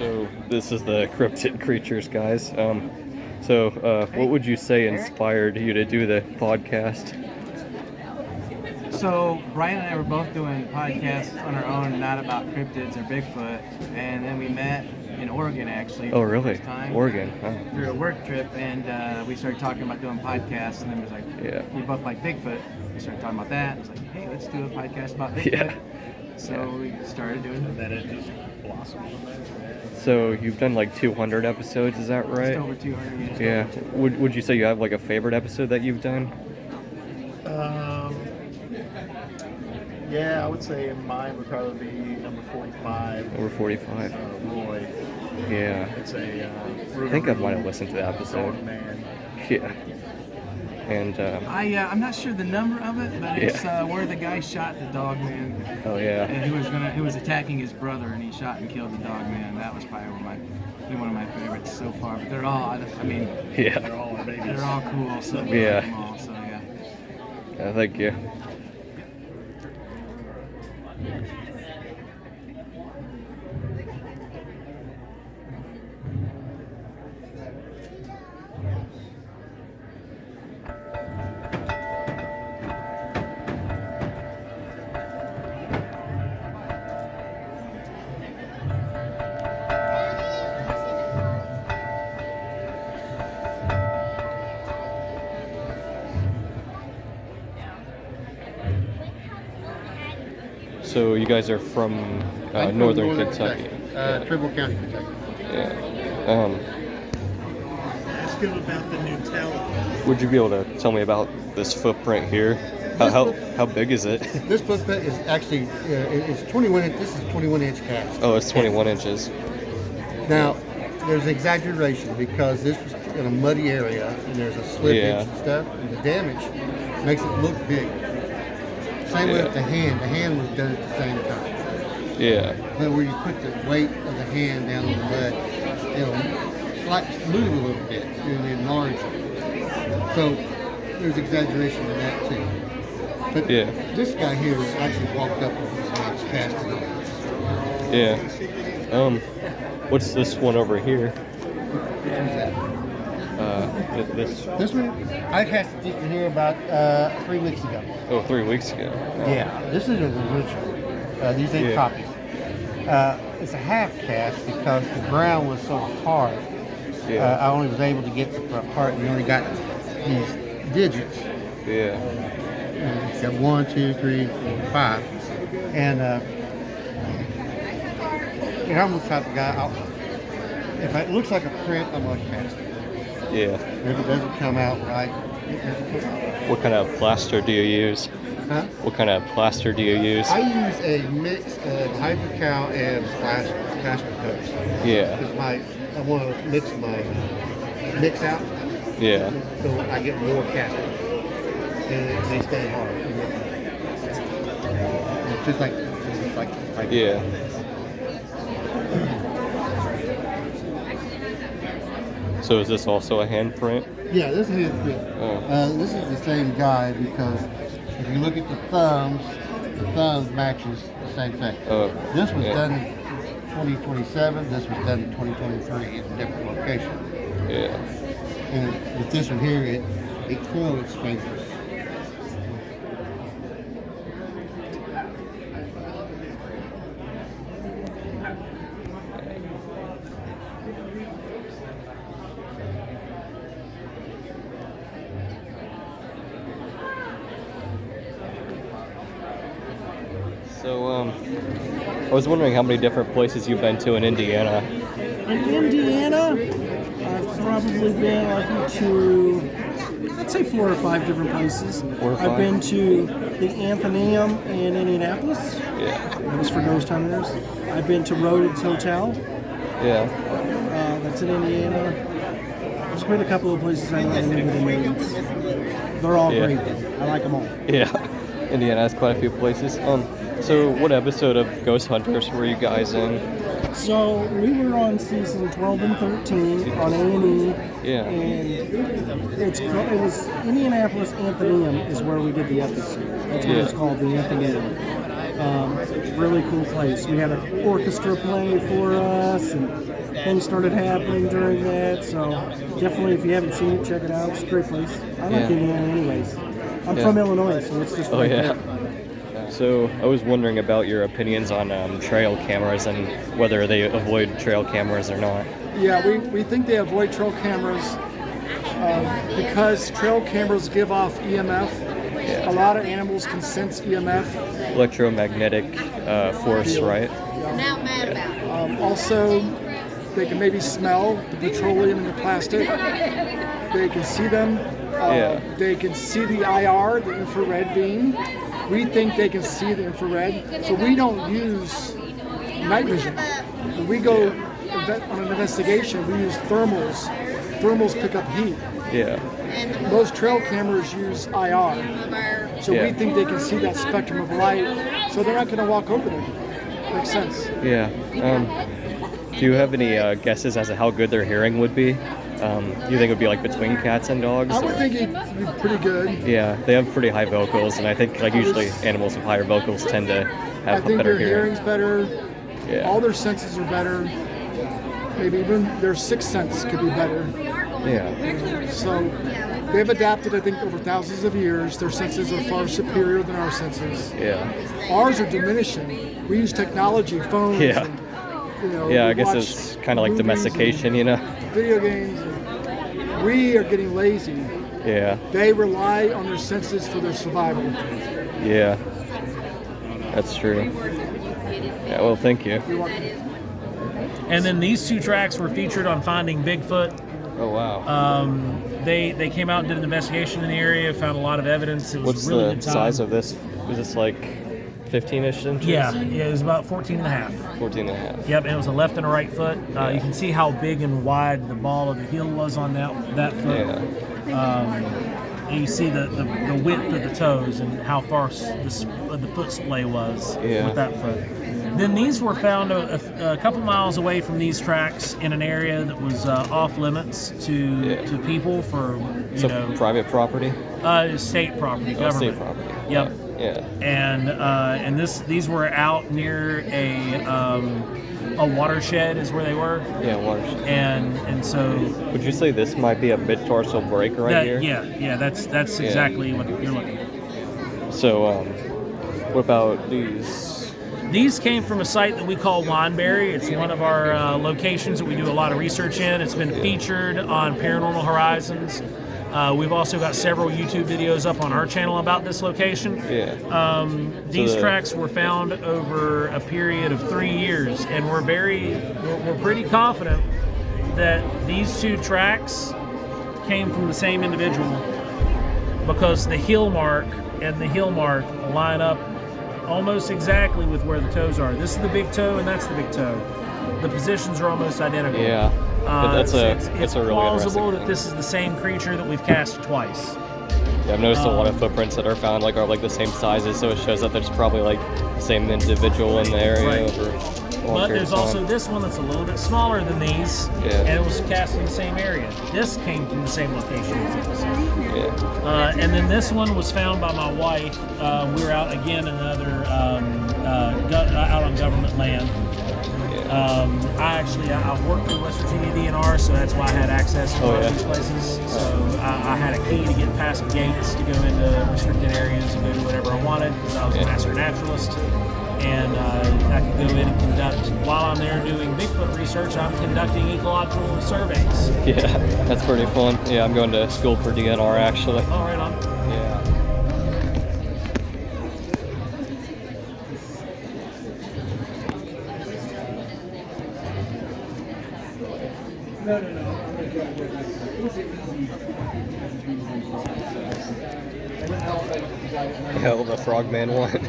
So this is the Cryptid creatures, guys. What would you say inspired you to do the podcast? So Brian and I were both doing podcasts on our own, not about cryptids or Bigfoot, and then we met in Oregon actually. Oh, really? For the first time, Oregon? Oh. Through a work trip, and we started talking about doing podcasts, and then it was like, we both like Bigfoot. We started talking about that. It was like, hey, let's do a podcast about Bigfoot. Yeah. So we started doing it. Then it just blossomed from there. So you've done like 200 episodes, is that right? Just over 200 years. Yeah. Would you say you have like a favorite episode that you've done? Yeah, I would say mine would probably be number 45. Number 45. Roy. Yeah. It's a. I think I might have listened to that episode. Dog man. Yeah. And I'm not sure the number of it, but it's where the guy shot the dog man. Oh yeah. And he was attacking his brother, and he shot and killed the dog man. That was probably one of my favorites so far. But they're all, They're all our babies. they're all cool. So we like them all. So yeah. Thank you. So you guys are from northern Kentucky. Tribble County, Kentucky. Yeah. Ask him about the Nutella. Would you be able to tell me about this footprint here? How big is it? This footprint is actually it's 21. This is a 21-inch cast. Oh, it's 21 inches. Now, there's exaggeration because this was in a muddy area and there's a slippage and stuff, and the damage makes it look big. Same way with the hand. The hand was done at the same time. Yeah. But where you put the weight of the hand down on the mud, it'll move a little bit and enlarge it. So there's exaggeration in that too. But this guy here actually walked up with his hands casting on this. Yeah. What's this one over here? Which one's that? This one, I cast this one here about 3 weeks ago. Oh, 3 weeks ago. Yeah, this is an original. These ain't copies. It's a half cast because the ground was so hard. I only was able to get the part, and you only got these digits. Yeah. It's got 1, 2, 3, 4, 5. And I'm the type of guy, if it looks like a print, I'm going to cast it. Yeah. If it doesn't come out right, What kind of plaster do you use? Huh? What kind of plaster do you use? I use a mix of hydrocal and plaster coats. Yeah. Because I want to mix out. Yeah. So I get more casting. And they stay hard. It's just like yeah. So is this also a handprint? Yeah, this is this is the same guy because if you look at the thumbs matches the same thing. This was done in 2027. This was done in 2023 in a different location. Yeah. And with this one here, it curled its fingers. So, I was wondering how many different places you've been to in Indiana. In Indiana, I've probably been to, I'd say 4 or 5 different places. 4 or 5? I've been to the Athenaeum in Indianapolis. Yeah. That was for ghost hunters. I've been to Rhodes Hotel. Yeah. That's in Indiana. There's been a couple of places I like in Indiana. They're all great. I like them all. Yeah. Indiana has quite a few places. So what episode of Ghost Hunters were you guys in? So we were on season 12 and 13 on A&E. Yeah. And it was Indianapolis Athenaeum is where we did the episode. That's what it's called, the Athenaeum. Really cool place. We had an orchestra play for us, and things started happening during that. So definitely, if you haven't seen it, check it out. It's a great place. I like Indiana anyways. I'm from Illinois, so it's just right there. So I was wondering about your opinions on trail cameras and whether they avoid trail cameras or not. Yeah, we think they avoid trail cameras because trail cameras give off EMF. Yeah. A lot of animals can sense EMF. Electromagnetic force, right? Now mad about it. Also, they can maybe smell the petroleum in the plastic. They can see them. They can see the IR, the infrared beam. We think they can see the infrared, so we don't use night vision. When we go on an investigation, we use thermals. Thermals pick up heat. Yeah. Most trail cameras use IR, so we think they can see that spectrum of light, so they're not going to walk over them. Makes sense. Yeah. Do you have any guesses as to how good their hearing would be? Do you think it would be like between cats and dogs? I would think it'd be pretty good. Yeah, they have pretty high vocals, and I think like usually animals with higher vocals tend to have better their hearing. hearing's better. Yeah. All their senses are better. Maybe even their sixth sense could be better. Yeah. So they've adapted, I think, over thousands of years. Their senses are far superior than our senses. Yeah. Ours are diminishing. We use technology, phones. Yeah. And, you know, Yeah, I we guess watch it's kind of like movies domestication, you know? and video games. And we are getting lazy. Yeah. They rely on their senses for their survival. Yeah. That's true. Yeah, well, thank you. You're welcome. And then these two tracks were featured on Finding Bigfoot. Oh, wow. They came out and did an investigation in the area, found a lot of evidence. It was What's a really the good time. size of this? Is this like 15-ish inches? Yeah, it was about 14 and a half. 14 and a half. Yep, and it was a left and a right foot. You can see how big and wide the ball of the heel was on that foot. Yeah. And you see the width of the toes and how far the foot splay was with that foot. Then these were found a couple miles away from these tracks in an area that was off limits to people for private property. State property, government. State property. Yep. Yeah. And these were out near a watershed is where they were. Yeah, watershed. And so. Would you say this might be a mid-tarsal break here? Yeah. That's exactly what you're looking at. So, what about these? These came from a site that we call Wineberry. It's one of our locations that we do a lot of research in. It's been featured on Paranormal Horizons. We've also got several YouTube videos up on our channel about this location. Yeah. These tracks were found over a period of 3 years, and we're pretty confident that these two tracks came from the same individual because the heel mark and the heel mark line up almost exactly with where the toes are. This is the big toe and that's the big toe. The positions are almost identical. Yeah. But It's really plausible interesting. that this is the same creature that we've cast twice. Yeah, I've noticed a lot of footprints that are found are the same sizes, so it shows that there's probably the same individual in the area Right. over a long But period there's of also time. this one that's a little bit smaller than these, and it was cast in the same area. This came from the same location as these. Yeah. And then this one was found by my wife. We were out again in another out on government land. I worked for West Virginia DNR, so that's why I had access to all these places. So I had a key to get past the gates to go into restricted areas and go do whatever I wanted because I was a master naturalist. And I could go in and conduct, while I'm there doing Bigfoot research, I'm conducting ecological surveys. Yeah, that's pretty fun. Yeah, I'm going to school for DNR actually. Oh, right on. Yeah. Hell, the Frogman one.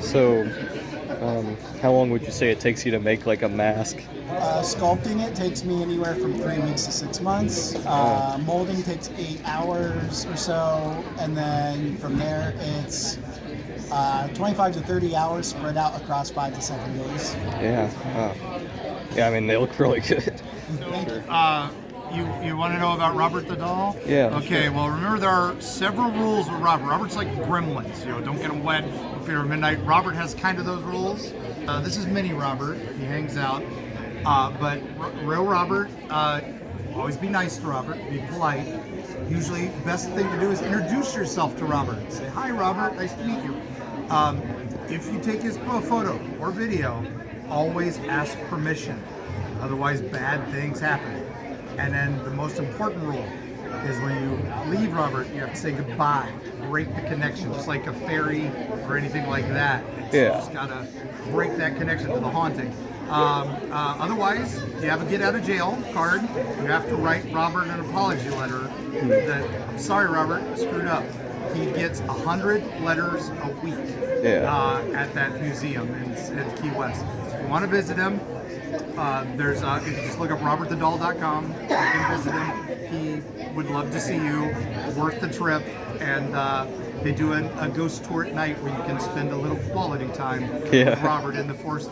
So, how long would you say it takes you to make a mask? Sculpting it takes me anywhere from 3 weeks to 6 months. Molding takes 8 hours or so, and then from there it's 25 to 30 hours spread out across 5 to 7 days. Yeah. Yeah, I mean, they look really good. Thank you. You want to know about Robert the doll? Yeah. Okay, well, remember there are several rules with Robert. Robert's like gremlins, don't get him wet before midnight. Robert has kind of those rules. This is mini Robert. He hangs out. But real Robert, always be nice to Robert, be polite. Usually, best thing to do is introduce yourself to Robert. Say, hi, Robert, nice to meet you. If you take his photo or video, always ask permission. Otherwise, bad things happen. And then the most important rule is when you leave Robert, you have to say goodbye, break the connection, just like a fairy or anything like that. You just gotta break that connection to the haunting. Otherwise, you have a get out of jail card. You have to write Robert an apology letter that, I'm sorry, Robert, I screwed up. He gets 100 letters a week at that museum in Key West. If you want to visit him, there's you can just look up robertthedoll.com. You can visit him. He would love to see you. Worth the trip. And they do a ghost tour at night where you can spend a little quality time with Robert in the Fort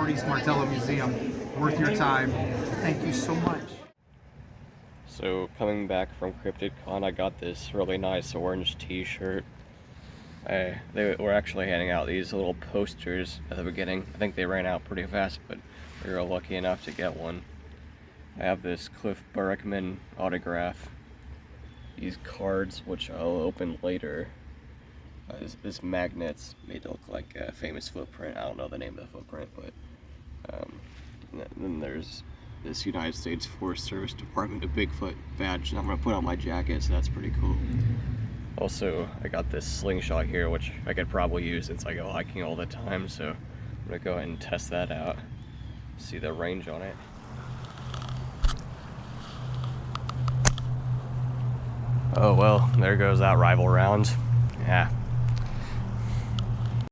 East Martello Museum. Worth your time. Thank you so much. So coming back from Cryptid Con, I got this really nice orange t-shirt. They were actually handing out these little posters at the beginning. I think they ran out pretty fast, but we were lucky enough to get one. I have this Cliff Barackman autograph. These cards, which I'll open later. This magnet's made to look like a famous footprint. I don't know the name of the footprint, but and then there's this United States Forest Service Department of Bigfoot badge that I'm gonna put on my jacket, so that's pretty cool. Also, I got this slingshot here, which I could probably use since I go hiking all the time, so I'm gonna go ahead and test that out. See the range on it. Oh well, there goes that rival round. Yeah,